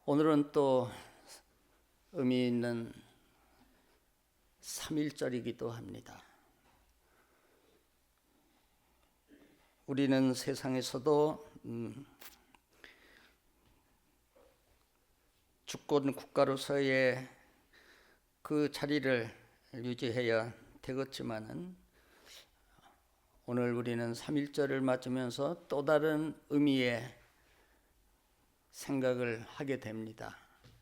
오늘은 또 의미 있는 3.1절이기도 합니다. 우리는 세상에서도 주권 국가로서의 그 자리를 유지해야 되겠지만은 오늘 우리는 3.1절을 맞으면서 또 다른 의미의 생각을 하게 됩니다.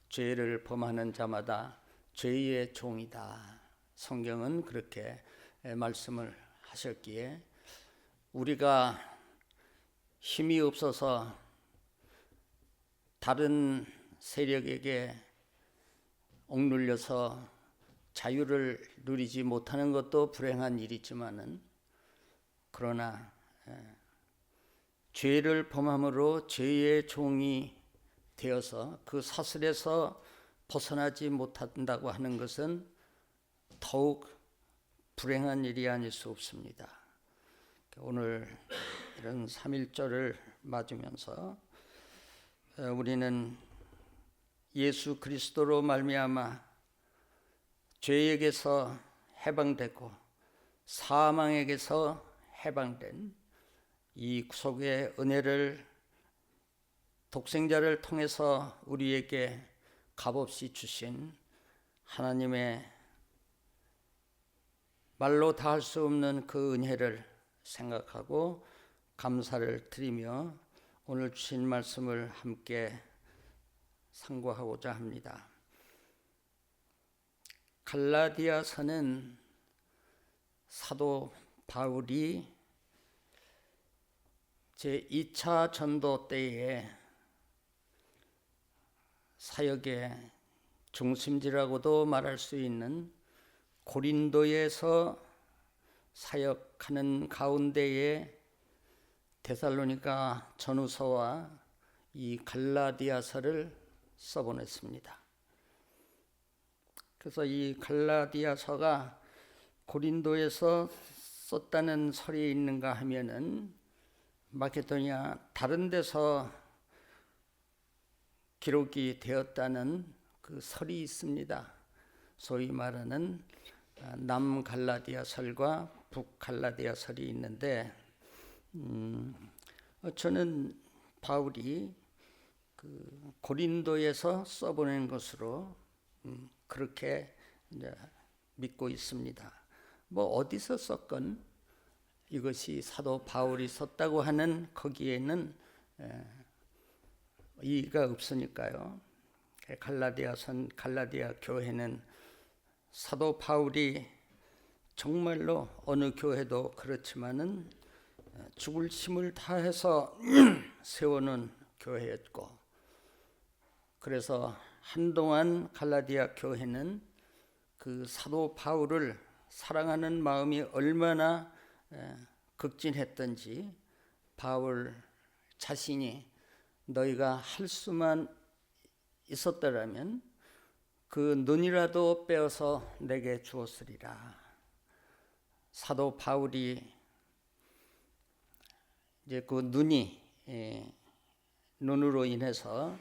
죄를 범하는 자마다 죄의 종이다. 성경은 그렇게 말씀을 하셨기에 우리가 힘이 없어서 다른 세력에게 억눌려서 자유를 누리지 못하는 것도 불행한 일이지만은 그러나 죄를 범함으로 죄의 종이 되어서 그 사슬에서 벗어나지 못한다고 하는 것은 더욱 불행한 일이 아닐 수 없습니다. 오늘 이런 3.1절을 맞으면서 우리는 예수 그리스도로 말미암아 죄에게서 해방되고 사망에게서 해방된 이 구속의 은혜를 독생자를 통해서 우리에게 값없이 주신 하나님의 말로 다 할 수 없는 그 은혜를 생각하고 감사를 드리며 오늘 주신 말씀을 함께 상고하고자 합니다. 갈라디아서는 사도 바울이 제2차 전도 때에 사역의 중심지라고도 말할 수 있는 고린도에서 사역하는 가운데에 데살로니가 전후서와 이 갈라디아서를 써보냈습니다. 그래서 이 갈라디아서가 고린도에서 썼다는 설이 있는가 하면은 마케도니아 다른 데서 기록이 되었다는 그 설이 있습니다. 소위 말하는 남갈라디아설과 북갈라디아설이 있는데 저는 바울이 그 고린도에서 써보낸 것으로 그렇게 이제 믿고 있습니다. 뭐 어디서 썼건 이것이 사도 바울이 썼다고 하는 거기에는 이의가 없으니까요. 갈라디아 교회는 사도 바울이 정말로 어느 교회도 그렇지만은 죽을 힘을 다해서 세워놓은 교회였고, 그래서 한동안 갈라디아 교회는 그 사도 바울을 사랑하는 마음이 얼마나 극진했던지 바울 자신이 너희가 할 수만 있었더라면 그 눈이라도 빼어서 내게 주었으리라. 사도 바울이 이제 그 눈으로 인해서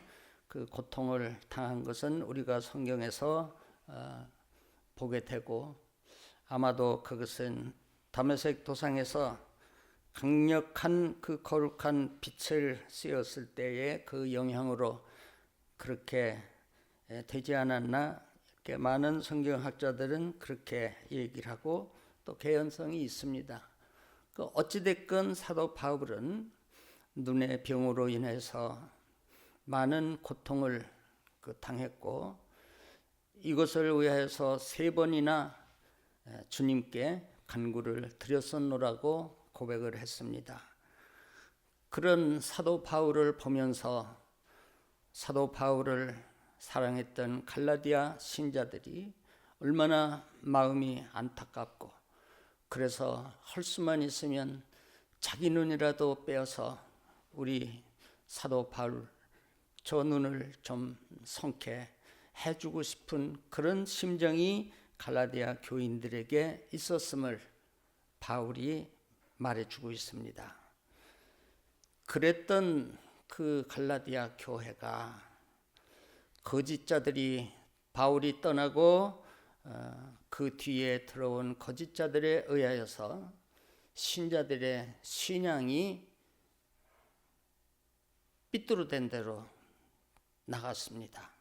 그 고통을 당한 것은 우리가 성경에서 보게 되고, 아마도 그것은 다메섹 도상에서 강력한 그 거룩한 빛을 씌었을 때의 그 영향으로 그렇게 되지 않았나. 이렇게 많은 성경학자들은 그렇게 얘기를 하고 또 개연성이 있습니다. 어찌됐건 사도 바울은 눈의 병으로 인해서 많은 고통을 당했고, 이것을 위하여서 3번이나 주님께 간구를 드렸었노라고 고백을 했습니다. 그런 사도 바울을 보면서 사도 바울을 사랑했던 갈라디아 신자들이 얼마나 마음이 안타깝고, 그래서 할 수만 있으면 자기 눈이라도 빼어서 우리 사도 바울 저 눈을 좀 성케 해주고 싶은 그런 심정이 갈라디아 교인들에게 있었음을 바울이 말해주고 있습니다. 그랬던 그 갈라디아 교회가 거짓자들이 바울이 떠나고 그 뒤에 들어온 거짓자들에 의하여서 신자들의 신앙이 삐뚤어된 대로 나갔습니다.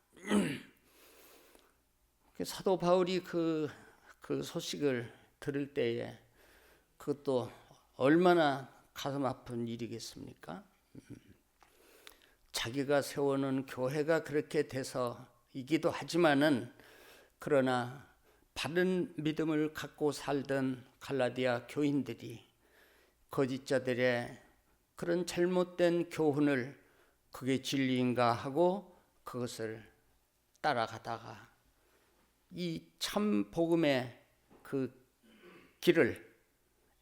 사도 바울이 그 소식을 들을 때에 그것도 얼마나 가슴 아픈 일이겠습니까? 자기가 세워놓은 교회가 그렇게 돼서이기도 하지만은 그러나 바른 믿음을 갖고 살던 갈라디아 교인들이 거짓자들의 그런 잘못된 교훈을 그게 진리인가 하고 그것을 따라가다가 이 참 복음의 그 길을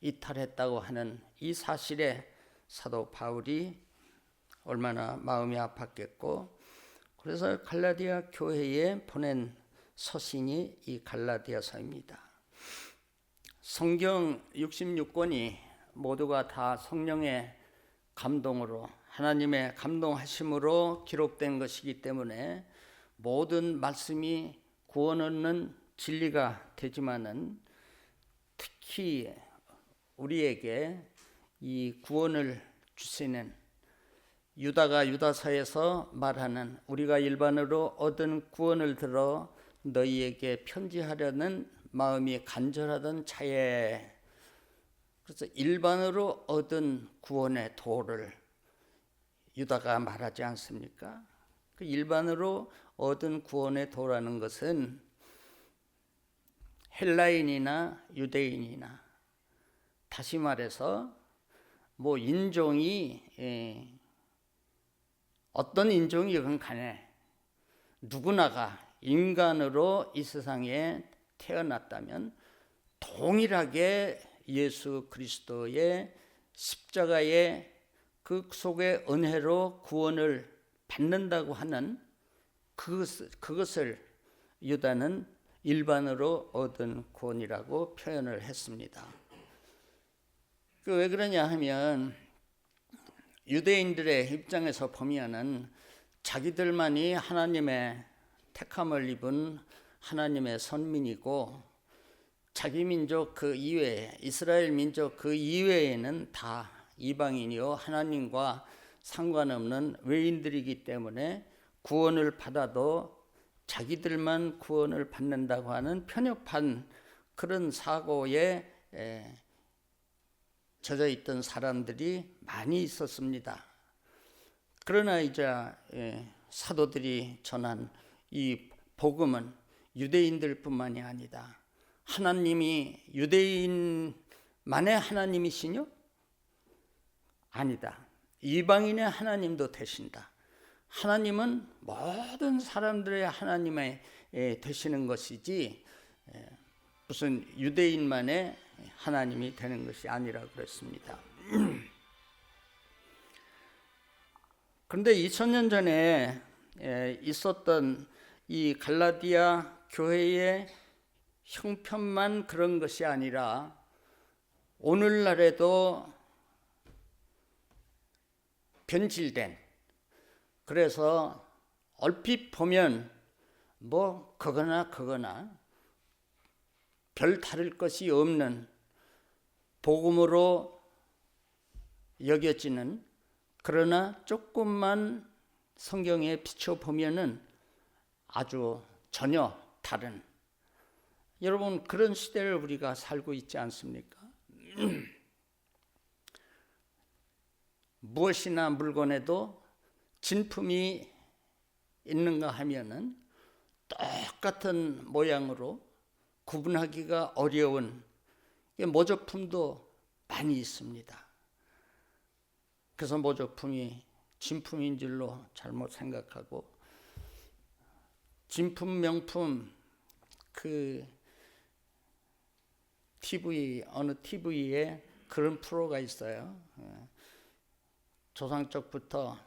이탈했다고 하는 이 사실에 사도 바울이 얼마나 마음이 아팠겠고, 그래서 갈라디아 교회에 보낸 서신이 이 갈라디아서입니다. 성경 66권이 모두가 다 성령의 감동으로, 하나님의 감동하심으로 기록된 것이기 때문에 모든 말씀이 구원 얻는 진리가 되지만은 특히 우리에게 이 구원을 주시는 유다가 유다서에서 말하는 우리가 일반으로 얻은 구원을 들어 너희에게 편지하려는 마음이 간절하던 차에, 그래서 일반으로 얻은 구원의 도를 유다가 말하지 않습니까? 그 일반으로 얻은 구원의 도라는 것은 헬라인이나 유대인이나, 다시 말해서 뭐 인종이 어떤 인종이건 간에 누구나가 인간으로 이 세상에 태어났다면 동일하게 예수 그리스도의 십자가의 그 속의 은혜로 구원을 받는다고 하는 그것을 유다는 일반으로 얻은 구원이라고 표현을 했습니다. 왜 그러냐 하면 유대인들의 입장에서 보면은 자기들만이 하나님의 택함을 입은 하나님의 선민이고 자기 민족 그 이외에, 이스라엘 민족 그 이외에는 다 이방인이요 하나님과 상관없는 외인들이기 때문에 구원을 받아도 자기들만 구원을 받는다고 하는 편협한 그런 사고에 젖어 있던 사람들이 많이 있었습니다. 그러나 이제 사도들이 전한 이 복음은 유대인들뿐만이 아니다. 하나님이 유대인만의 하나님이시뇨? 아니다. 이방인의 하나님도 되신다. 하나님은 모든 사람들의 하나님이 되시는 것이지 무슨 유대인만의 하나님이 되는 것이 아니라 그랬습니다. 그런데 2000년 전에 있었던 이 갈라디아 교회의 형편만 그런 것이 아니라 오늘날에도 변질된, 그래서 얼핏 보면 뭐 그거나 별 다를 것이 없는 복음으로 여겨지는, 그러나 조금만 성경에 비춰보면은 아주 전혀 다른, 여러분 그런 시대를 우리가 살고 있지 않습니까? 무엇이나 물건에도 진품이 있는가 하면은 똑같은 모양으로 구분하기가 어려운 모조품도 많이 있습니다. 그래서 모조품이 진품인 줄로 잘못 생각하고, 진품 명품 그 어느 TV에 그런 프로가 있어요. 조상적부터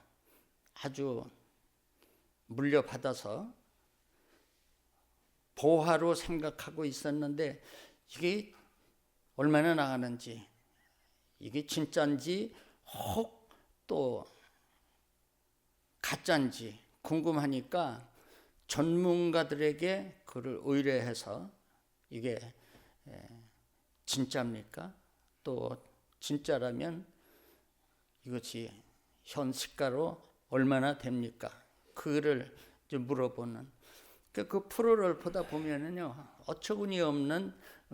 아주 물려받아서 보화로 생각하고 있었는데 이게 얼마나 나가는지, 이게 진짜인지 혹 또 가짜인지 궁금하니까 전문가들에게 그를 의뢰해서 이게 진짜입니까? 또 진짜라면 이것이 현 시가로 얼마나 됩니까? 그를 물어보는 그 프로를 보다 보면은요, 어처구니 없는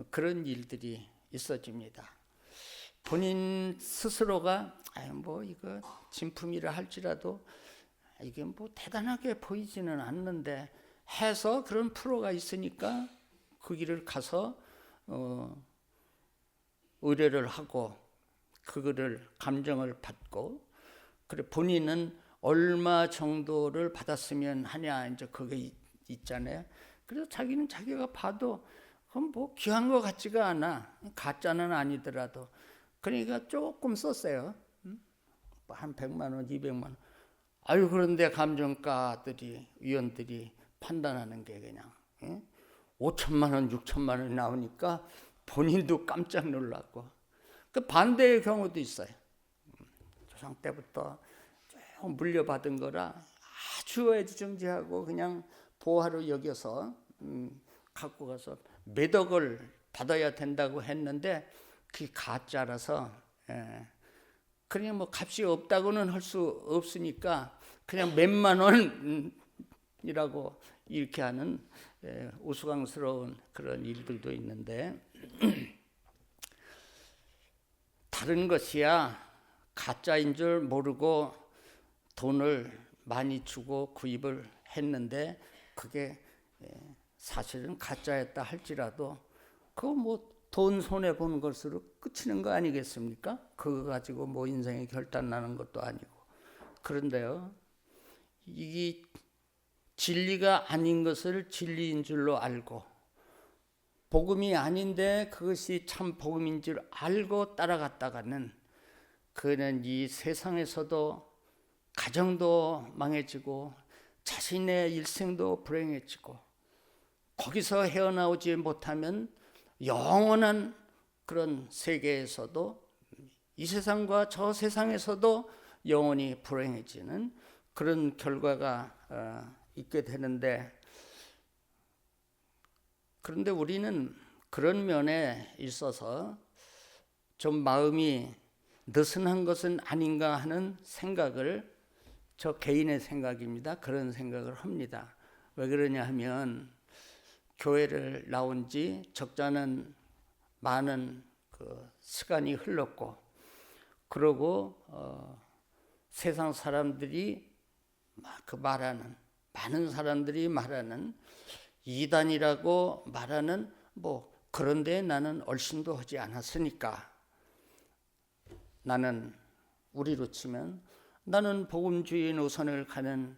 그런 일들이 있어집니다. 본인 스스로가 뭐 이거 진품이라 할지라도 이게 뭐 대단하게 보이지는 않는데 해서 그런 프로가 있으니까 그 길을 가서 의뢰를 하고 그거를 감정을 받고, 그래 본인은 얼마 정도를 받았으면 하냐 이제 그게 있잖아요. 그래서 자기는 자기가 봐도 그건 뭐 귀한 것 같지가 않아. 가짜는 아니더라도. 그러니까 조금 썼어요. 한 100만 원, 200만 원. 아유, 그런데 감정가들이, 위원들이 판단하는 게 그냥 5천만 원, 6천만 원이 나오니까 본인도 깜짝 놀랐고, 그 반대의 경우도 있어요. 조상 때부터 쭉 물려받은 거라 아주 애지중지하고 그냥 보화로 여겨서 갖고 가서 몇 억을 받아야 된다고 했는데 그게 가짜라서 그냥 뭐 값이 없다고는 할 수 없으니까 그냥 몇만 원이라고 이렇게 하는 우스꽝스러운 그런 일들도 있는데, 다른 것이야 가짜인 줄 모르고 돈을 많이 주고 구입을 했는데 그게 사실은 가짜였다 할지라도 그거 뭐 돈 손해 보는 것으로 끝이는 거 아니겠습니까? 그거 가지고 뭐 인생이 결단 나는 것도 아니고. 그런데요, 이게 진리가 아닌 것을 진리인 줄로 알고, 복음이 아닌데 그것이 참 복음인 줄 알고 따라갔다가는 그는 이 세상에서도 가정도 망해지고 자신의 일생도 불행해지고, 거기서 헤어나오지 못하면 영원한 그런 세계에서도, 이 세상과 저 세상에서도 영원히 불행해지는 그런 결과가 있게 되는데, 그런데 우리는 그런 면에 있어서 좀 마음이 느슨한 것은 아닌가 하는 생각을, 저 개인의 생각입니다. 그런 생각을 합니다. 왜 그러냐 하면 교회를 나온 지 적잖은 많은 그 시간이 흘렀고, 그러고 세상 사람들이 그 말하는, 많은 사람들이 말하는 이단이라고 말하는 뭐 그런데 나는 얼씬도 하지 않았으니까, 나는 우리로 치면 나는 복음주의 노선을 가는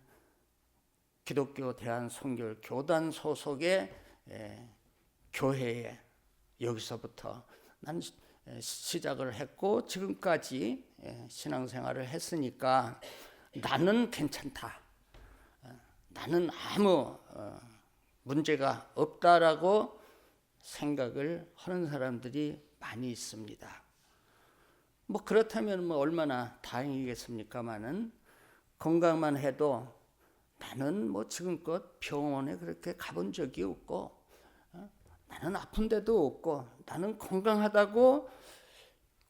기독교 대한선교 교단 소속의 교회에 여기서부터 난 시작을 했고 지금까지 신앙생활을 했으니까 나는 괜찮다, 나는 아무 문제가 없다라고 생각을 하는 사람들이 많이 있습니다. 뭐 그렇다면 뭐 얼마나 다행이겠습니까마는, 건강만 해도 나는 뭐 지금껏 병원에 그렇게 가본 적이 없고, 나는 아픈 데도 없고, 나는 건강하다고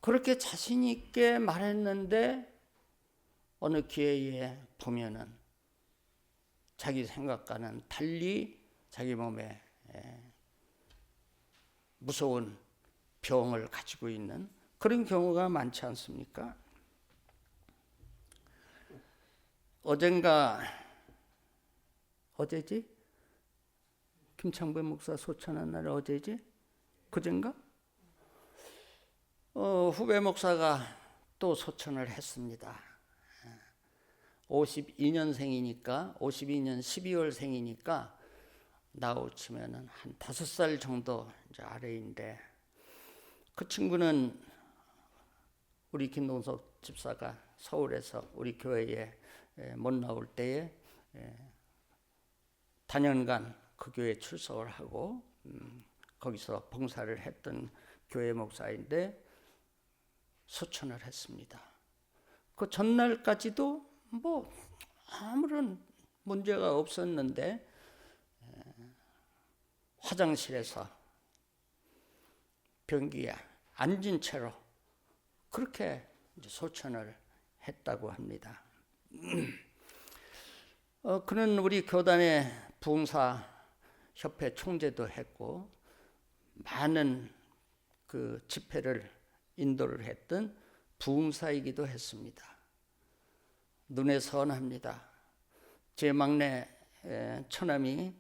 그렇게 자신 있게 말했는데 어느 기회에 보면은 자기 생각과는 달리 자기 몸에 무서운 병을 가지고 있는 그런 경우가 많지 않습니까? 어제지? 김창배 목사 소천한 날 어제지? 그젠가? 후배 목사가 또 소천을 했습니다. 52년생이니까 52년 12월생이니까 나우 치면은 한 5살 정도 이제 아래인데, 그 친구는 우리 김동석 집사가 서울에서 우리 교회에 못 나올 때에 단연간 그 교회에 출석을 하고 거기서 봉사를 했던 교회 목사인데 소천을 했습니다. 그 전날까지도 뭐 아무런 문제가 없었는데 화장실에서 변기에 앉은 채로 그렇게 소천을 했다고 합니다. 그는 우리 교단의 부흥사 협회 총재도 했고 많은 그 집회를 인도를 했던 부흥사이기도 했습니다. 눈에 선합니다. 제 막내 처남이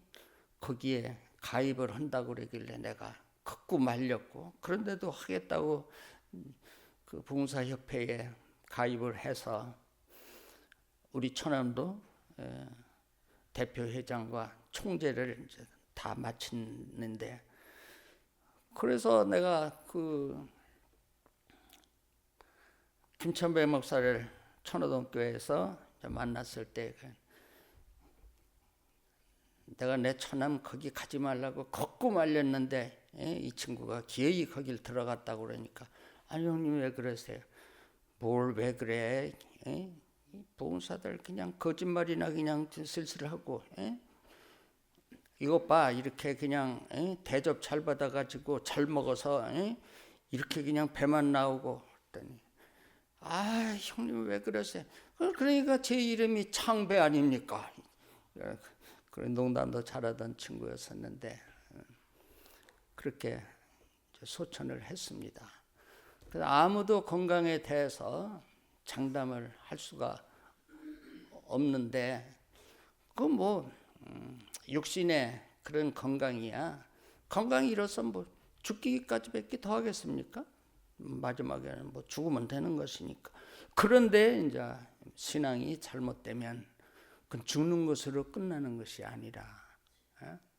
거기에 가입을 한다고 그러길래 내가 극구 말렸고, 그런데도 하겠다고 그 부흥사협회에 가입을 해서 우리 처남도 대표회장과 총재를 이제 다 마쳤는데, 그래서 내가 그 김천배 목사를 천호동교회에서 만났을 때 내가 내 처남 거기 가지 말라고 걷고 말렸는데 이 친구가 기어이 거길 들어갔다고 그러니까, 아니 형님 왜 그러세요? 뭘 왜 그래? 부흥사들 그냥 거짓말이나 그냥 슬슬하고 이것 봐 이렇게 그냥 대접 잘 받아가지고 잘 먹어서 이렇게 그냥 배만 나오고 그랬더니, 아 형님 왜 그러세요? 그러니까 제 이름이 창배 아닙니까? 그런 농담도 잘하던 친구였었는데 그렇게 소천을 했습니다. 그래서 아무도 건강에 대해서 장담을 할 수가 없는데, 그 뭐 육신의 그런 건강이야. 건강이 이로써 뭐 죽기까지밖에 더 하겠습니까? 마지막에는 뭐 죽으면 되는 것이니까. 그런데 이제 신앙이 잘못되면 그건 죽는 것으로 끝나는 것이 아니라,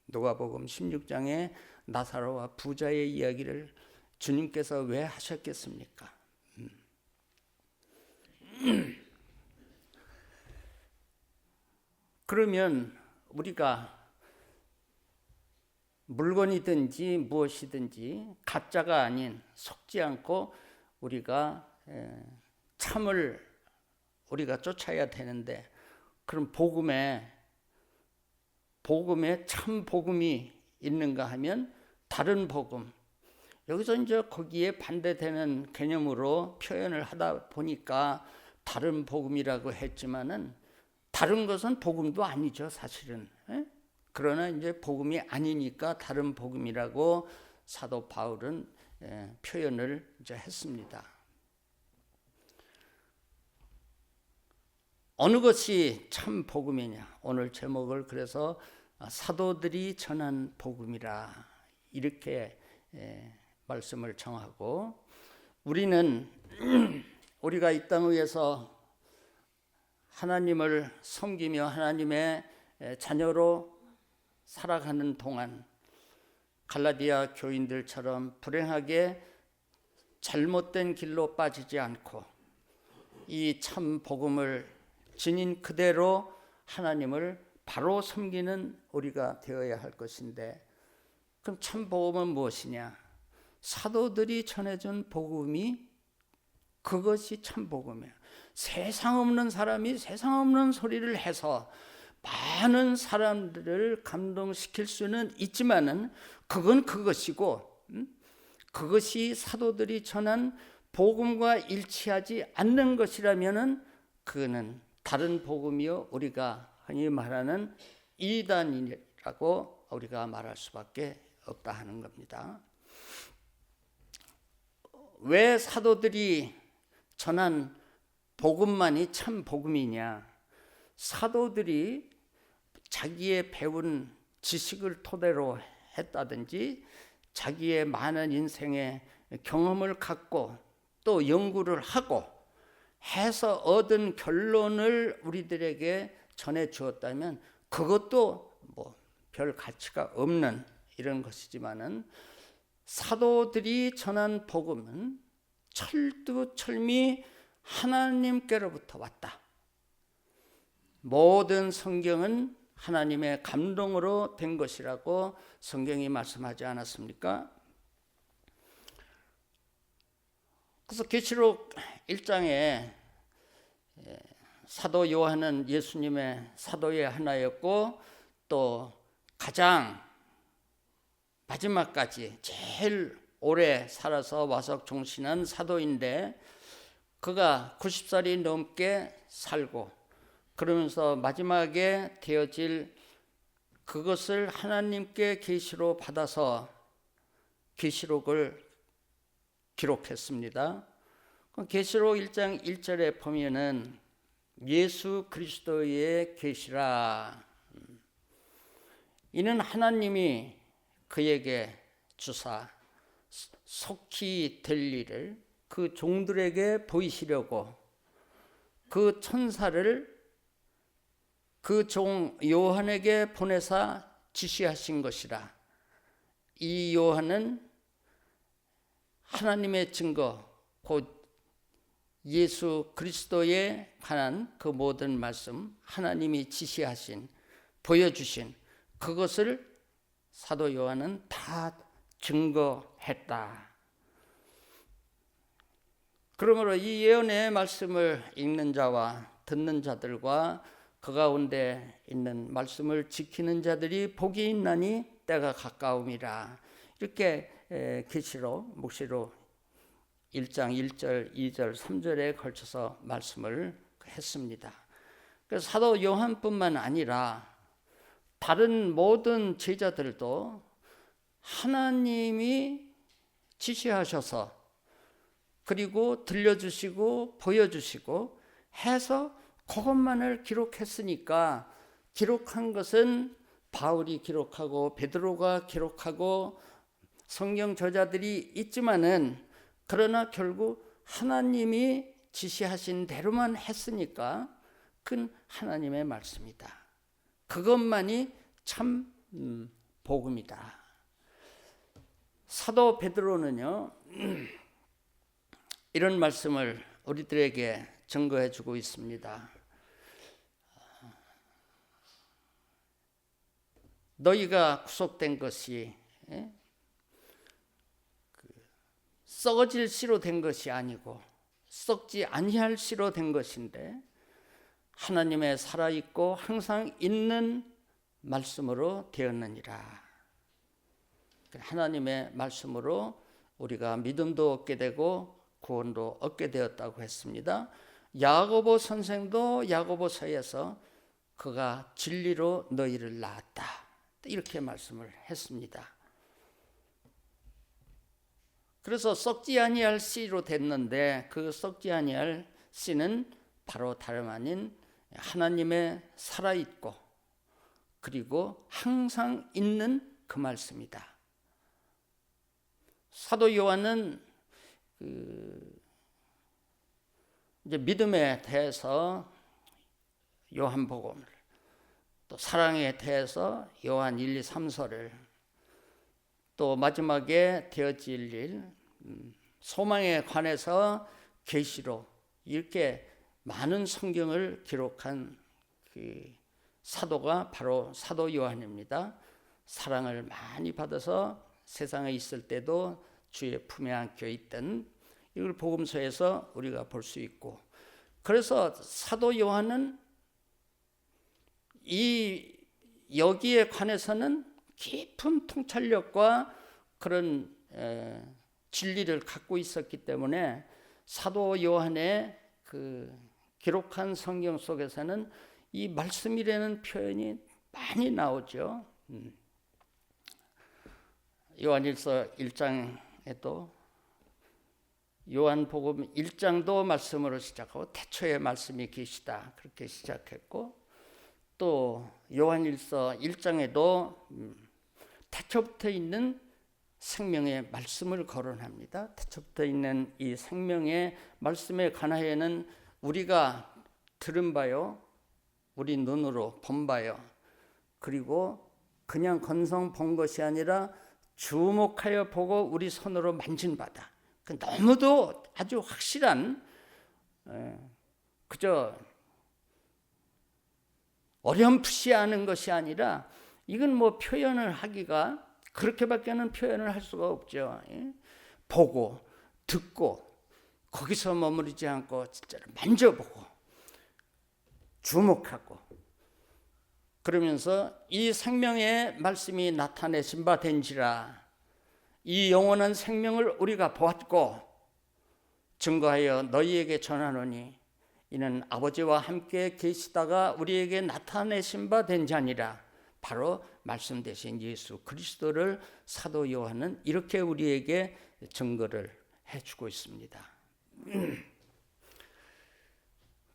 누가복음 16장에 나사로와 부자의 이야기를 주님께서 왜 하셨겠습니까? 그러면 우리가 물건이든지 무엇이든지 가짜가 아닌 속지 않고 우리가 참을 우리가 쫓아야 되는데, 그럼 복음에 참 복음이 있는가 하면 다른 복음, 여기서 이제 거기에 반대되는 개념으로 표현을 하다 보니까 다른 복음이라고 했지만은 다른 것은 복음도 아니죠, 사실은. 그러나 이제 복음이 아니니까 다른 복음이라고 사도 바울은 표현을 이제 했습니다. 어느 것이 참 복음이냐? 오늘 제목을 그래서 사도들이 전한 복음이라 이렇게 말씀을 정하고, 우리는 우리가 이 땅 위에서 하나님을 섬기며 하나님의 자녀로 살아가는 동안 갈라디아 교인들처럼 불행하게 잘못된 길로 빠지지 않고 이 참 복음을 진인 그대로 하나님을 바로 섬기는 우리가 되어야 할 것인데, 그럼 참 복음은 무엇이냐? 사도들이 전해준 복음이 그것이 참 복음이에요. 세상 없는 사람이 세상 없는 소리를 해서 많은 사람들을 감동시킬 수는 있지만은 그건 그것이고, 그것이 사도들이 전한 복음과 일치하지 않는 것이라면은 그거는 다른 복음이요, 우리가 흔히 말하는 이단이라고 우리가 말할 수밖에 없다 하는 겁니다. 왜 사도들이 전한 복음만이 참 복음이냐? 사도들이 자기의 배운 지식을 토대로 했다든지 자기의 많은 인생의 경험을 갖고 또 연구를 하고 해서 얻은 결론을 우리들에게 전해 주었다면 그것도 뭐 별 가치가 없는 이런 것이지만은, 사도들이 전한 복음은 철두철미 하나님께로부터 왔다. 모든 성경은 하나님의 감동으로 된 것이라고 성경이 말씀하지 않았습니까? 그래서 계시록 1장에 사도 요한은 예수님의 사도의 하나였고 또 가장 마지막까지 제일 오래 살아서 와서 종신한 사도인데 그가 90살이 넘게 살고 그러면서 마지막에 되어질 그것을 하나님께 계시로 받아서 계시록을 기록했습니다. 계시록 1장 1절에 보면은 예수 그리스도의 계시라, 이는 하나님이 그에게 주사 속히 될 일을 그 종들에게 보이시려고 그 천사를 그 종 요한에게 보내사 지시하신 것이라. 이 요한은 하나님의 증거, 곧 예수 그리스도에 관한 그 모든 말씀, 하나님이 지시하신, 보여주신 그것을 사도 요한은 다 증거했다. 그러므로 이 예언의 말씀을 읽는 자와 듣는 자들과 그 가운데 있는 말씀을 지키는 자들이 복이 있나니 때가 가까움이라. 이렇게 계시록, 묵시록 1장 1절, 2절, 3절에 걸쳐서 말씀을 했습니다. 그래서 사도 요한뿐만 아니라 다른 모든 제자들도 하나님이 지시하셔서 그리고 들려주시고 보여주시고 해서 그것만을 기록했으니까, 기록한 것은 바울이 기록하고 베드로가 기록하고 성경 저자들이 있지만은, 그러나 결국 하나님이 지시하신 대로만 했으니까 그건 하나님의 말씀이다. 그것만이 참 복음이다. 사도 베드로는요, 이런 말씀을 우리들에게 증거해 주고 있습니다. 너희가 구속된 것이 썩어질 씨로 된 것이 아니고 썩지 아니할 씨로 된 것인데 하나님의 살아있고 항상 있는 말씀으로 되었느니라. 하나님의 말씀으로 우리가 믿음도 얻게 되고 구원도 얻게 되었다고 했습니다. 야고보 선생도 야고보서에서 그가 진리로 너희를 낳았다, 이렇게 말씀을 했습니다. 그래서 썩지 아니할 씨로 됐는데 그 썩지 아니할 씨는 바로 다름 아닌 하나님의 살아있고 그리고 항상 있는 그 말씀이다. 사도 요한은 이제 믿음에 대해서 요한복음을, 또 사랑에 대해서 요한 1, 2, 3서를, 또 마지막에 되어질 일, 소망에 관해서 계시록, 이렇게 많은 성경을 기록한 그 사도가 바로 사도 요한입니다. 사랑을 많이 받아서 세상에 있을 때도 주의 품에 안겨 있던, 이걸 복음서에서 우리가 볼 수 있고, 그래서 사도 요한은 여기에 관해서는 깊은 통찰력과 그런 진리를 갖고 있었기 때문에 사도 요한의 그 기록한 성경 속에서는 이 말씀이라는 표현이 많이 나오죠. 요한일서 1장에도 요한복음 1장도 말씀으로 시작하고 태초에 말씀이 계시다, 그렇게 시작했고, 또 요한일서 1장에도 태초부터 있는 생명의 말씀을 거론합니다. 태초부터 있는 이 생명의 말씀에 관하여는 우리가 들은 바요, 우리 눈으로 본 바요, 그리고 그냥 건성 본 것이 아니라 주목하여 보고 우리 손으로 만진 바다. 너무도 아주 확실한, 그저 어렴풋이 아는 것이 아니라, 이건 뭐 표현을 하기가 그렇게밖에는 표현을 할 수가 없죠. 보고 듣고 거기서 머무르지 않고 진짜로 만져보고 주목하고, 그러면서 이 생명의 말씀이 나타내신 바 된지라, 이 영원한 생명을 우리가 보았고 증거하여 너희에게 전하노니 이는 아버지와 함께 계시다가 우리에게 나타내신 바 된 자니라. 바로 말씀 되신 예수 그리스도를 사도 요한은 이렇게 우리에게 증거를 해주고 있습니다.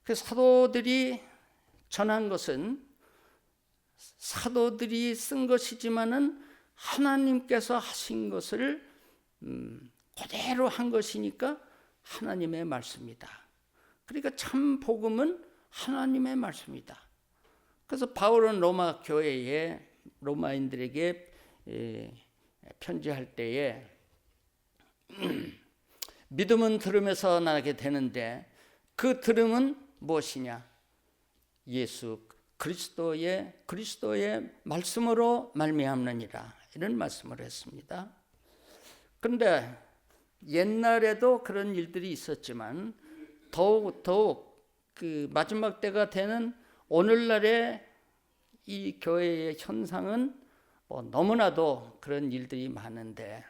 그 사도들이 전한 것은 사도들이 쓴 것이지만은 하나님께서 하신 것을 그대로 한 것이니까 하나님의 말씀이다. 그러니까 참 복음은 하나님의 말씀이다. 그래서 바울은 로마 교회에 로마인들에게 편지할 때에 믿음은 들음에서 나게 되는데 그 들음은 무엇이냐? 예수 그리스도의 말씀으로 말미암느니라. 이런 말씀을 했습니다. 그런데 옛날에도 그런 일들이 있었지만 더욱 그 마지막 때가 되는 오늘날의 이 교회의 현상은 너무나도 그런 일들이 많은데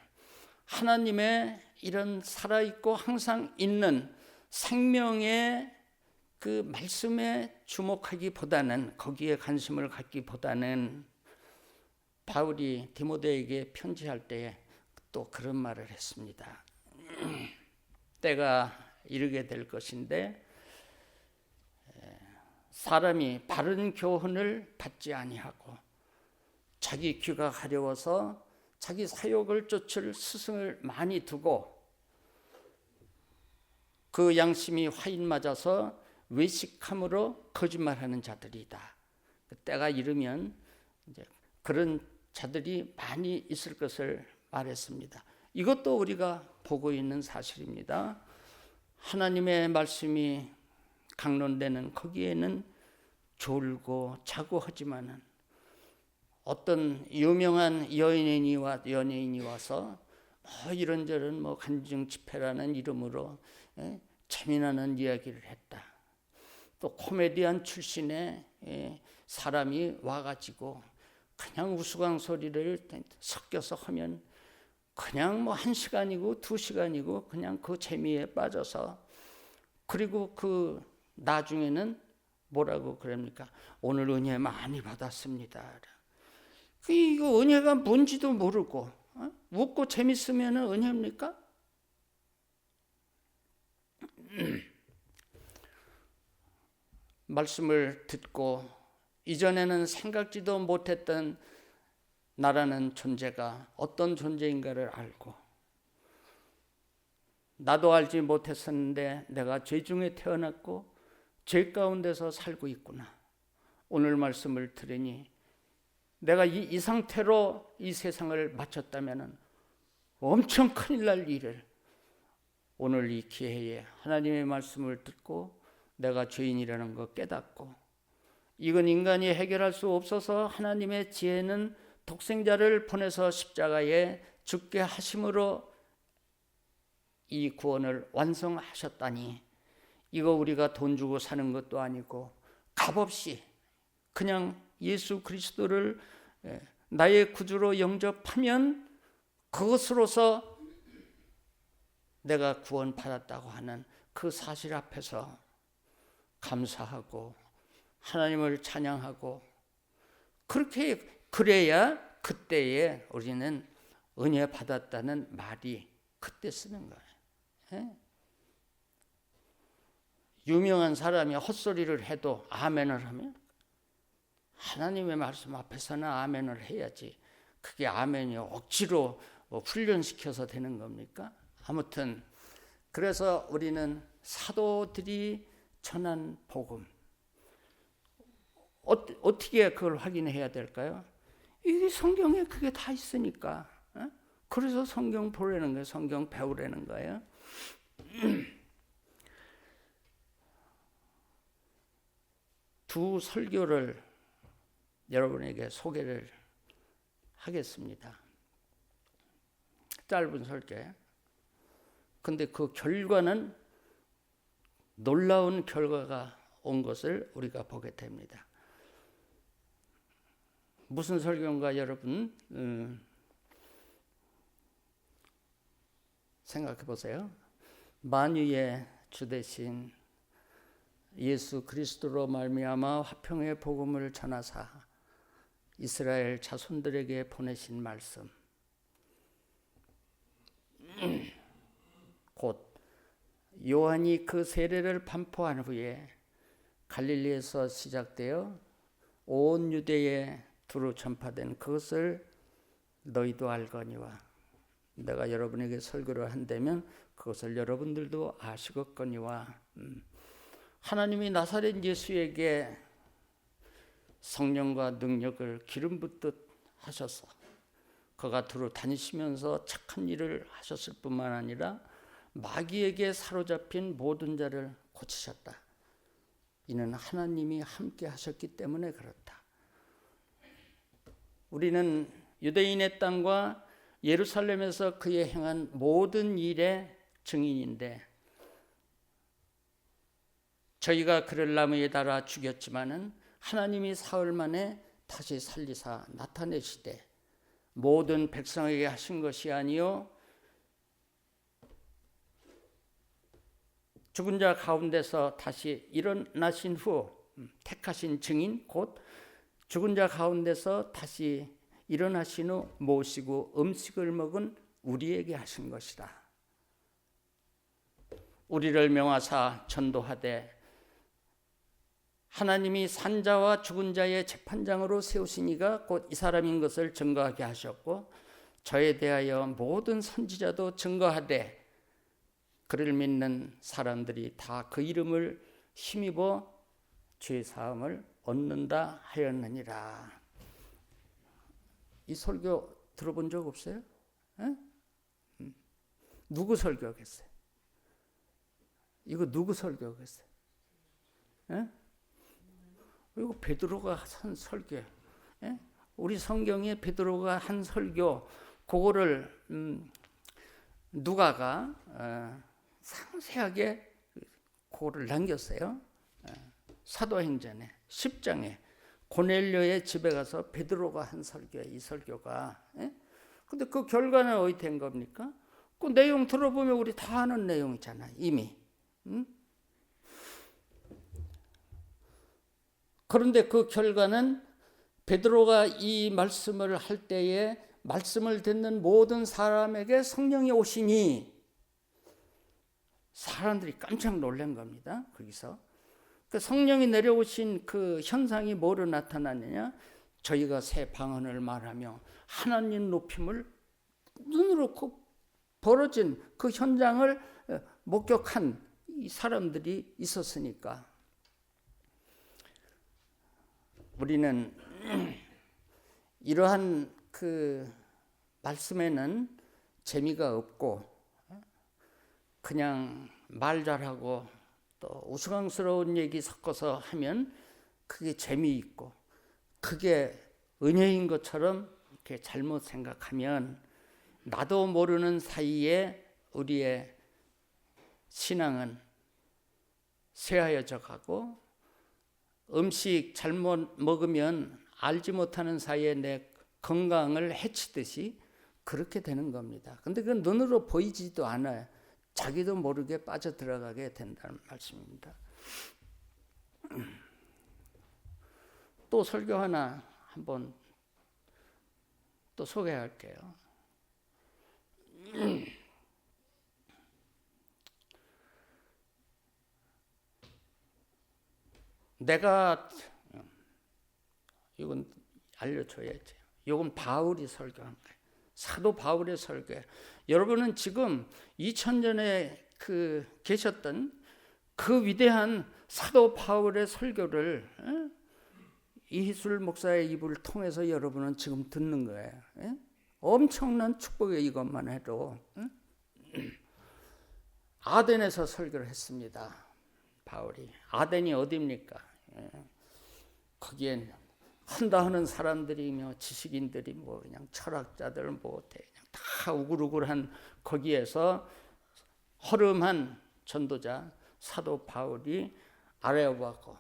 하나님의 이런 살아있고 항상 있는 생명의 그 말씀에 주목하기보다는 거기에 관심을 갖기보다는 바울이 디모데에게 편지할 때에 또 그런 말을 했습니다. 때가 이르게 될 것인데 사람이 바른 교훈을 받지 아니하고 자기 귀가 가려워서 자기 사욕을 쫓을 스승을 많이 두고 그 양심이 화인 맞아서 외식함으로 거짓말하는 자들이다. 때가 이르면 이제 그런 자들이 많이 있을 것을 말했습니다. 이것도 우리가 보고 있는 사실입니다. 하나님의 말씀이 강론되는 거기에는 졸고 자고 하지만은 어떤 유명한 연예인이 와서 이런저런 간증 집회라는 이름으로 재미나는 이야기를 했다. 또 코미디언 출신의 사람이 와가지고 그냥 우스꽝소리를 섞여서 하면 그냥 1시간이고 2시간이고 그냥 그 재미에 빠져서 그리고 그 나중에는 뭐라고 그럽니까? 오늘 은혜 많이 받았습니다. 이거 은혜가 뭔지도 모르고 웃고 재밌으면 은혜입니까? 말씀을 듣고 이전에는 생각지도 못했던 나라는 존재가 어떤 존재인가를 알고 나도 알지 못했었는데 내가 죄 중에 태어났고 죄 가운데서 살고 있구나. 오늘 말씀을 들으니 내가 이 상태로 이 세상을 마쳤다면 엄청 큰일 날 일을 오늘 이 기회에 하나님의 말씀을 듣고 내가 죄인이라는 거 깨닫고 이건 인간이 해결할 수 없어서 하나님의 지혜는 독생자를 보내서 십자가에 죽게 하심으로 이 구원을 완성하셨다니 이거 우리가 돈 주고 사는 것도 아니고 값없이 그냥 예수 그리스도를 나의 구주로 영접하면 그것으로서 내가 구원받았다고 하는 그 사실 앞에서 감사하고 하나님을 찬양하고 그렇게 그래야 그때에 우리는 은혜 받았다는 말이 그때 쓰는 거예요. 유명한 사람이 헛소리를 해도 아멘을 하면 하나님의 말씀 앞에서는 아멘을 해야지 그게 아멘이 억지로 훈련시켜서 되는 겁니까? 아무튼 그래서 우리는 사도들이 전한 복음 어떻게 그걸 확인해야 될까요? 이 성경에 그게 다 있으니까. 그래서 성경 보라는 거예요. 성경 배우라는 거예요. 두 설교를 여러분에게 소개를 하겠습니다. 짧은 설교예요. 근데 그 결과는 놀라운 결과가 온 것을 우리가 보게 됩니다. 무슨 설교인가 여러분? 생각해 보세요. 만유의 주 되신 예수 그리스도로 말미암아 화평의 복음을 전하사 이스라엘 자손들에게 보내신 말씀, 곧 요한이 그 세례를 반포한 후에 갈릴리에서 시작되어 온 유대에 두루 전파된 그것을 너희도 알거니와 내가 여러분에게 설교를 한다면 그것을 여러분들도 아시겠거니와. 하나님이 나사렛 예수에게 성령과 능력을 기름 붓듯 하셔서 그가 두루 다니시면서 착한 일을 하셨을 뿐만 아니라 마귀에게 사로잡힌 모든 자를 고치셨다. 이는 하나님이 함께 하셨기 때문에 그렇다. 우리는 유대인의 땅과 예루살렘에서 그의 행한 모든 일의 증인인데, 저희가 그를 나무에 달아 죽였지만은 하나님이 사흘 만에 다시 살리사 나타내시되 모든 백성에게 하신 것이 아니요 죽은 자 가운데서 다시 일어나신 후 택하신 증인 곧 죽은 자 가운데서 다시 일어나신 후 모시고 음식을 먹은 우리에게 하신 것이라. 우리를 명하사 전도하되 하나님이 산자와 죽은 자의 재판장으로 세우신 이가 곧 이 사람인 것을 증거하게 하셨고 저에 대하여 모든 선지자도 증거하되 그를 믿는 사람들이 다 그 이름을 힘입어 죄 사함을 얻는다 하였느니라. 이 설교 들어본 적 없어요? 누구 설교하겠어요? 이거 누구 설교하겠어요? 이거 베드로가 한 설교. 우리 성경에 베드로가 한 설교, 그거를 누가가 상세하게 그거를 남겼어요. 사도행전에 10장에 고넬료의 집에 가서 베드로가 한 설교예요. 이 설교가. 근데 그 결과는 어디 된 겁니까? 그 내용 들어보면 우리 다 아는 내용이잖아요. 이미. 그런데 그 결과는 베드로가 이 말씀을 할 때에 말씀을 듣는 모든 사람에게 성령이 오시니 사람들이 깜짝 놀란 겁니다. 거기서. 그 성령이 내려오신 그 현상이 뭐로 나타났느냐? 저희가 새 방언을 말하며 하나님 높임을 눈으로 벌어진 그 현장을 목격한 이 사람들이 있었으니까 우리는 이러한 그 말씀에는 재미가 없고 그냥 말 잘하고 또 우스꽝스러운 얘기 섞어서 하면 그게 재미있고 그게 은혜인 것처럼 이렇게 잘못 생각하면 나도 모르는 사이에 우리의 신앙은 쇠하여져 가고 음식 잘못 먹으면 알지 못하는 사이에 내 건강을 해치듯이 그렇게 되는 겁니다. 근데 그건 눈으로 보이지도 않아요. 자기도 모르게 빠져들어가게 된다는 말씀입니다. 또 설교 하나 한번 또 소개할게요. 내가 이건 알려줘야지. 이건 바울이 설교한 거예요. 사도 바울의 설교예요. 여러분은 지금 2000년에 계셨던 그 위대한 사도 바울의 설교를 이희술 목사의 입을 통해서 여러분은 지금 듣는 거예요. 엄청난 축복이에요. 이것만 해도. 아덴에서 설교를 했습니다. 바울이. 아덴이 어디입니까? 거기엔 한다 하는 사람들이며 지식인들이 뭐 그냥 철학자들 뭐 그냥 다 우글우글한 거기에서 허름한 전도자 사도 바울이 아레오바고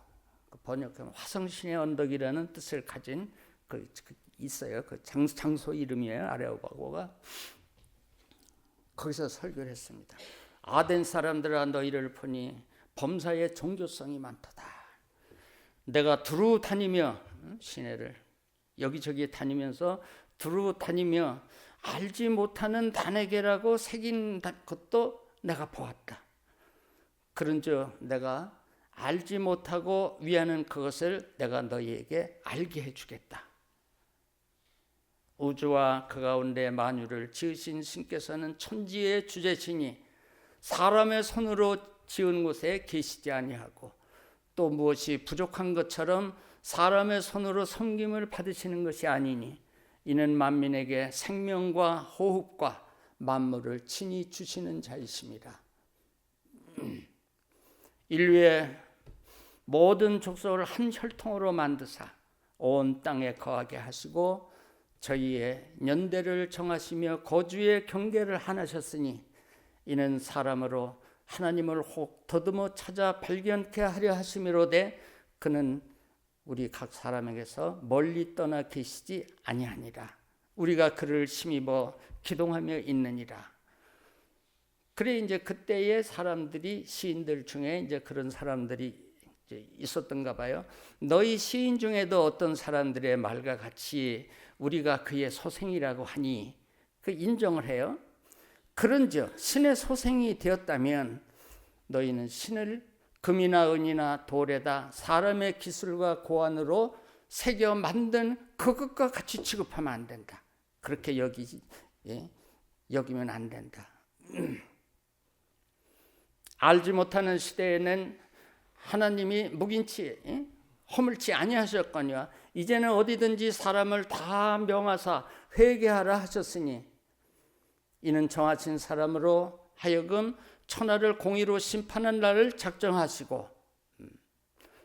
번역하면 화성신의 언덕이라는 뜻을 가진 있어요. 그 장소 이름이에요. 아레오바고가. 거기서 설교를 했습니다. 아덴 사람들아 너희를 보니 범사에 종교성이 많도다. 내가 두루 다니며 시내를 여기저기 다니면서 두루 다니며 알지 못하는 단에게라고 새긴 것도 내가 보았다. 그런즉 내가 알지 못하고 위하는 그것을 내가 너희에게 알게 해주겠다. 우주와 그 가운데 만유를 지으신 신께서는 천지의 주재시니 사람의 손으로 지은 곳에 계시지 아니하고 또 무엇이 부족한 것처럼 사람의 손으로 섬김을 받으시는 것이 아니니 이는 만민에게 생명과 호흡과 만물을 친히 주시는 자이십니다. 인류의 모든 족속을 한 혈통으로 만드사 온 땅에 거하게 하시고 저희의 연대를 정하시며 거주의 경계를 하나셨으니 이는 사람으로 하나님을 혹 더듬어 찾아 발견케 하려 하심이로되 그는 우리 각 사람에게서 멀리 떠나 계시지 아니하니라. 우리가 그를 힘입어 기동하며 있느니라. 그래 이제 그때의 사람들이 시인들 중에 이제 그런 사람들이 이제 있었던가 봐요. 너희 시인 중에도 어떤 사람들의 말과 같이 우리가 그의 소생이라고 하니 그 인정을 해요. 그런즉 신의 소생이 되었다면 너희는 신을 금이나 은이나 돌에다 사람의 기술과 고안으로 새겨 만든 그것과 같이 취급하면 안 된다. 그렇게 여기면 안 된다. 알지 못하는 시대에는 하나님이 묵인치 허물치 아니하셨거니와 이제는 어디든지 사람을 다 명하사 회개하라 하셨으니 이는 정하신 사람으로 하여금 천하를 공의로 심판한 날을 작정하시고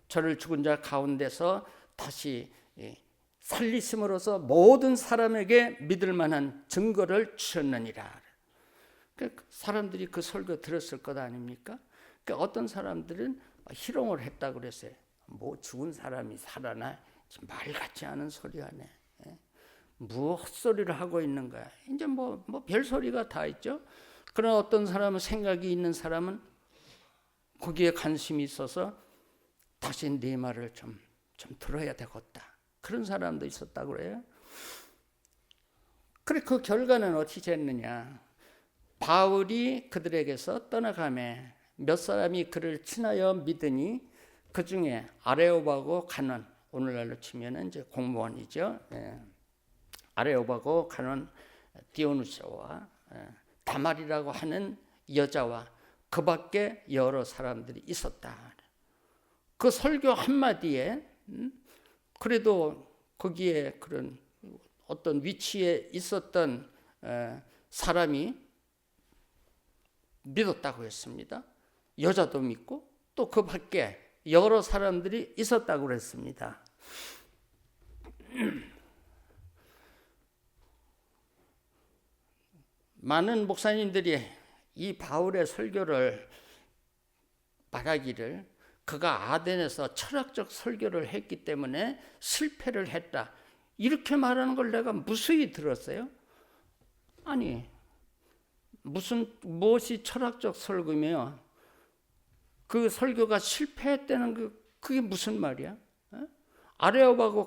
저를 죽은 자 가운데서 다시 살리심으로써 모든 사람에게 믿을 만한 증거를 주셨느니라. 사람들이 그 설교 들었을 것 아닙니까? 그러니까 어떤 사람들은 희롱을 했다고 그랬어요. 뭐 죽은 사람이 살아나? 말 같지 않은 소리 하네. 뭐 헛소리를 하고 있는 거야. 이제 뭐 별소리가 다 있죠. 그러나 어떤 사람은 생각이 있는 사람은 거기에 관심이 있어서 다시 네 말을 좀 들어야 되겠다. 그런 사람도 있었다고 그래요. 그래 그 결과는 어떻게 됐느냐. 바울이 그들에게서 떠나가매 몇 사람이 그를 친하여 믿으니 그 중에 아레오바고 가논, 오늘날로 치면 이제 공무원이죠. 아레오바고 가논 디오누시와 다말이라고 하는 여자와 그 밖에 여러 사람들이 있었다. 그 설교 한마디에 그래도 거기에 그런 어떤 위치에 있었던 사람이 믿었다고 했습니다. 여자도 믿고 또 그 밖에 여러 사람들이 있었다고 그랬습니다. 많은 목사님들이 이 바울의 설교를 말하기를 그가 아덴에서 철학적 설교를 했기 때문에 실패를 했다. 이렇게 말하는 걸 내가 무수히 들었어요. 아니 무엇이 철학적 설교며 그 설교가 실패했다는 그게 무슨 말이야? 아레오바고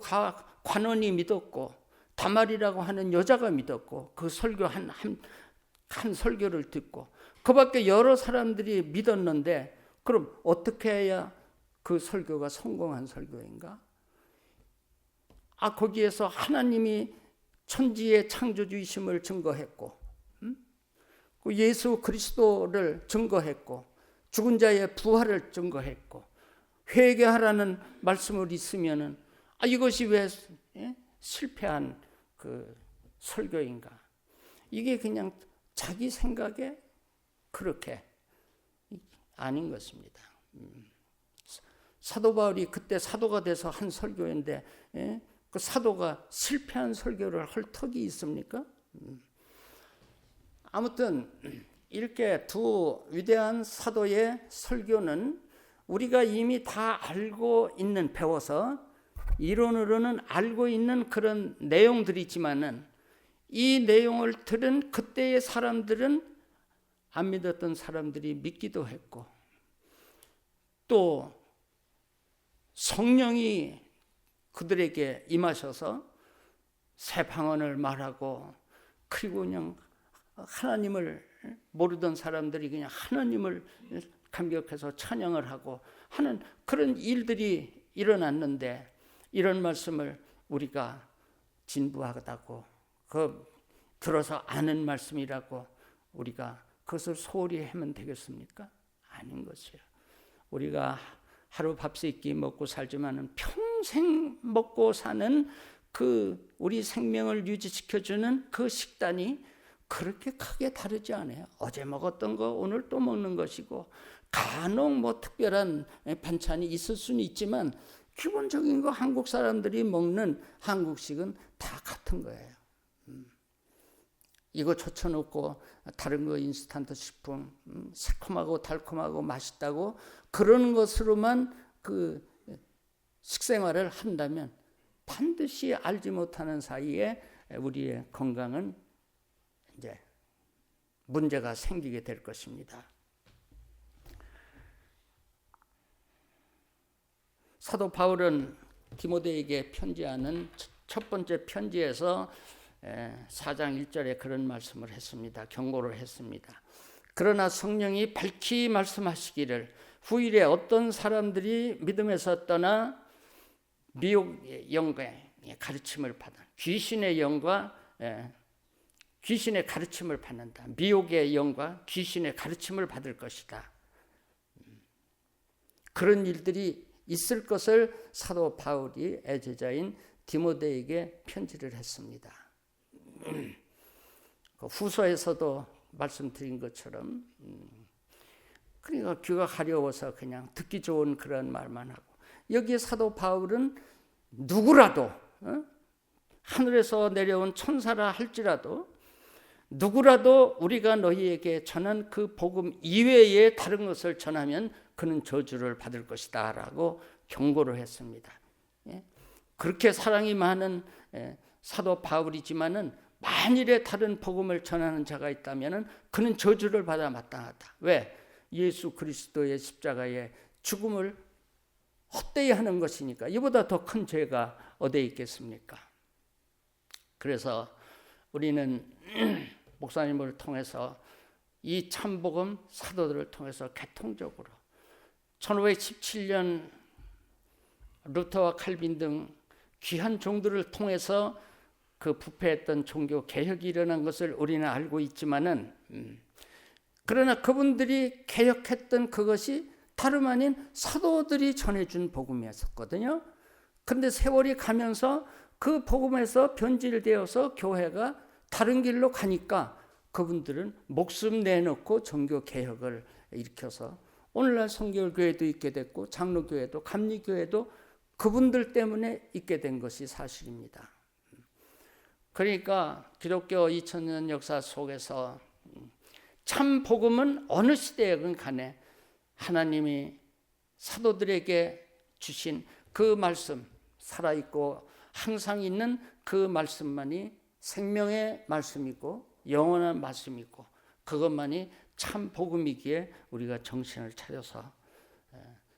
관원이 믿었고 다말이라고 하는 여자가 믿었고 그 설교 한 설교를 듣고 그 밖에 여러 사람들이 믿었는데 그럼 어떻게 해야 그 설교가 성공한 설교인가? 거기에서 하나님이 천지의 창조주이심을 증거했고 예수 그리스도를 증거했고 죽은 자의 부활을 증거했고 회개하라는 말씀을 있으면은 이것이 왜 실패한 그 설교인가? 이게 그냥 자기 생각에 그렇게 아닌 것입니다. 사도 바울이 그때 사도가 돼서 한 설교인데 그 사도가 실패한 설교를 할 턱이 있습니까? 아무튼 이렇게 두 위대한 사도의 설교는 우리가 이미 다 알고 있는, 배워서 이론으로는 알고 있는 그런 내용들이지만은 이 내용을 들은 그때의 사람들은 안 믿었던 사람들이 믿기도 했고, 또 성령이 그들에게 임하셔서 새 방언을 말하고, 그리고 그냥 하나님을 모르던 사람들이 그냥 하나님을 감격해서 찬양을 하고 하는 그런 일들이 일어났는데, 이런 말씀을 우리가 진부하다고, 들어서 아는 말씀이라고 우리가 그것을 소홀히 하면 되겠습니까? 아닌 것이에요. 우리가 하루 밥 세 끼 먹고 살지만은 평생 먹고 사는 그 우리 생명을 유지시켜주는 그 식단이 그렇게 크게 다르지 않아요. 어제 먹었던 거 오늘 또 먹는 것이고, 간혹 특별한 반찬이 있을 수는 있지만 기본적인 거 한국 사람들이 먹는 한국식은 다 같은 거예요. 이거 젖혀놓고 다른 거 인스턴트 식품, 새콤하고 달콤하고 맛있다고 그러는 것으로만 그 식생활을 한다면 반드시 알지 못하는 사이에 우리의 건강은 이제 문제가 생기게 될 것입니다. 사도 바울은 디모데에게 편지하는 첫 번째 편지에서 4장 1절에 그런 말씀을 했습니다. 경고를 했습니다. 그러나 성령이 밝히 말씀하시기를 후일에 어떤 사람들이 믿음에서 떠나 미혹의 영의 가르침을 받아 귀신의 영과 귀신의 가르침을 받는다. 미혹의 영과 귀신의 가르침을 받을 것이다. 그런 일들이 있을 것을 사도 바울이 애제자인 디모데에게 편지를 했습니다. 후서에서도 말씀드린 것처럼 그러니까 귀가 가려워서 그냥 듣기 좋은 그런 말만 하고, 여기에 사도 바울은 누구라도 하늘에서 내려온 천사라 할지라도 누구라도 우리가 너희에게 전한 그 복음 이외에 다른 것을 전하면 그는 저주를 받을 것이다 라고 경고를 했습니다. 그렇게 사랑이 많은 사도 바울이지만은 만일에 다른 복음을 전하는 자가 있다면 그는 저주를 받아 마땅하다. 왜? 예수 그리스도의 십자가의 죽음을 헛되이 하는 것이니까. 이보다 더 큰 죄가 어디에 있겠습니까? 그래서 우리는 목사님을 통해서 이 참복음 사도들을 통해서 개통적으로 1517년 루터와 칼빈 등 귀한 종들을 통해서 그 부패했던 종교 개혁이 일어난 것을 우리는 알고 있지만은, 그러나 그분들이 개혁했던 그것이 다름 아닌 사도들이 전해준 복음이었거든요. 그런데 세월이 가면서 그 복음에서 변질되어서 교회가 다른 길로 가니까 그분들은 목숨 내놓고 종교 개혁을 일으켜서 오늘날 성결교회도 있게 됐고 장로교회도 감리교회도 그분들 때문에 있게 된 것이 사실입니다. 그러니까 기독교 2000년 역사 속에서 참 복음은 어느 시대에건 간에 하나님이 사도들에게 주신 그 말씀, 살아있고 항상 있는 그 말씀만이 생명의 말씀이고 영원한 말씀이고 그것만이 참 복음이기에 우리가 정신을 차려서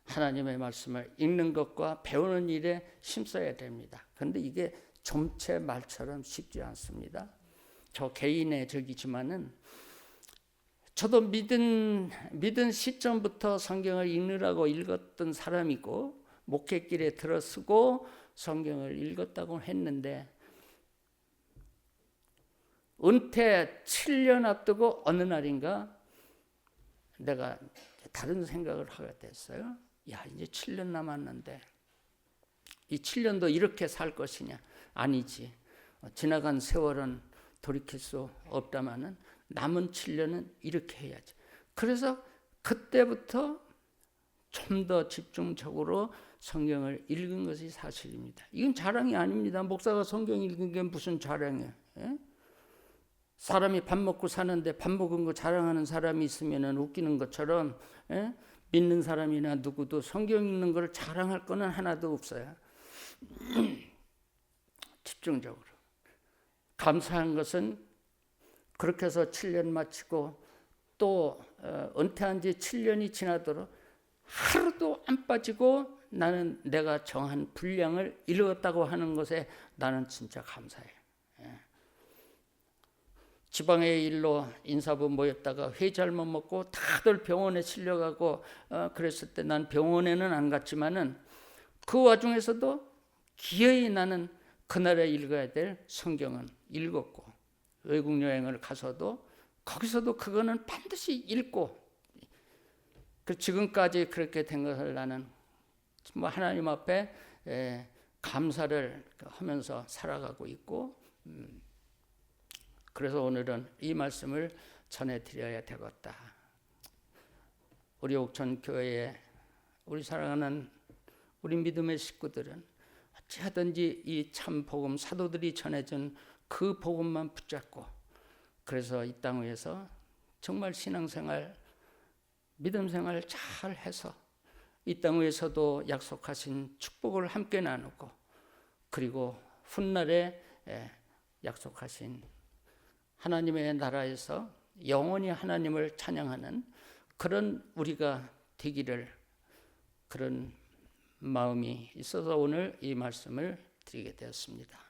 하나님의 말씀을 읽는 것과 배우는 일에 힘써야 됩니다. 그런데 이게 좀체 말처럼 쉽지 않습니다. 저 개인의 적이지만은 저도 믿은 시점부터 성경을 읽느라고 읽었던 사람이고 목회길에 들어서고 성경을 읽었다고 했는데 은퇴 7년 앞두고 어느 날인가 내가 다른 생각을 하게 됐어요. 야, 이제 7년 남았는데 이 7년도 이렇게 살 것이냐? 아니지. 지나간 세월은 돌이킬 수 없다마는 남은 7년은 이렇게 해야지. 그래서 그때부터 좀 더 집중적으로 성경을 읽은 것이 사실입니다. 이건 자랑이 아닙니다. 목사가 성경 읽은 게 무슨 자랑이에요? 예? 사람이 밥 먹고 사는데 밥 먹은 거 자랑하는 사람이 있으면 웃기는 것처럼 믿는 사람이나 누구도 성경 읽는 걸 자랑할 거는 하나도 없어요. 집중적으로. 감사한 것은 그렇게 해서 7년 마치고 또 은퇴한 지 7년이 지나도록 하루도 안 빠지고 나는 내가 정한 분량을 이루었다고 하는 것에 나는 진짜 감사해요. 지방의 일로 인사부 모였다가 회 잘못 먹고 다들 병원에 실려가고 그랬을 때 난 병원에는 안 갔지만은 그 와중에서도 기어이 나는 그날에 읽어야 될 성경은 읽었고, 외국 여행을 가서도 거기서도 그거는 반드시 읽고, 지금까지 그렇게 된 것을 나는 하나님 앞에 감사를 하면서 살아가고 있고, 그래서 오늘은 이 말씀을 전해드려야 되겠다. 우리 옥천 교회에 우리 사랑하는 우리 믿음의 식구들은 어찌하든지 이 참 복음, 사도들이 전해준 그 복음만 붙잡고, 그래서 이 땅 위에서 정말 신앙생활, 믿음생활 잘 해서 이 땅 위에서도 약속하신 축복을 함께 나누고, 그리고 훗날에 약속하신 하나님의 나라에서 영원히 하나님을 찬양하는 그런 우리가 되기를, 그런 마음이 있어서 오늘 이 말씀을 드리게 되었습니다.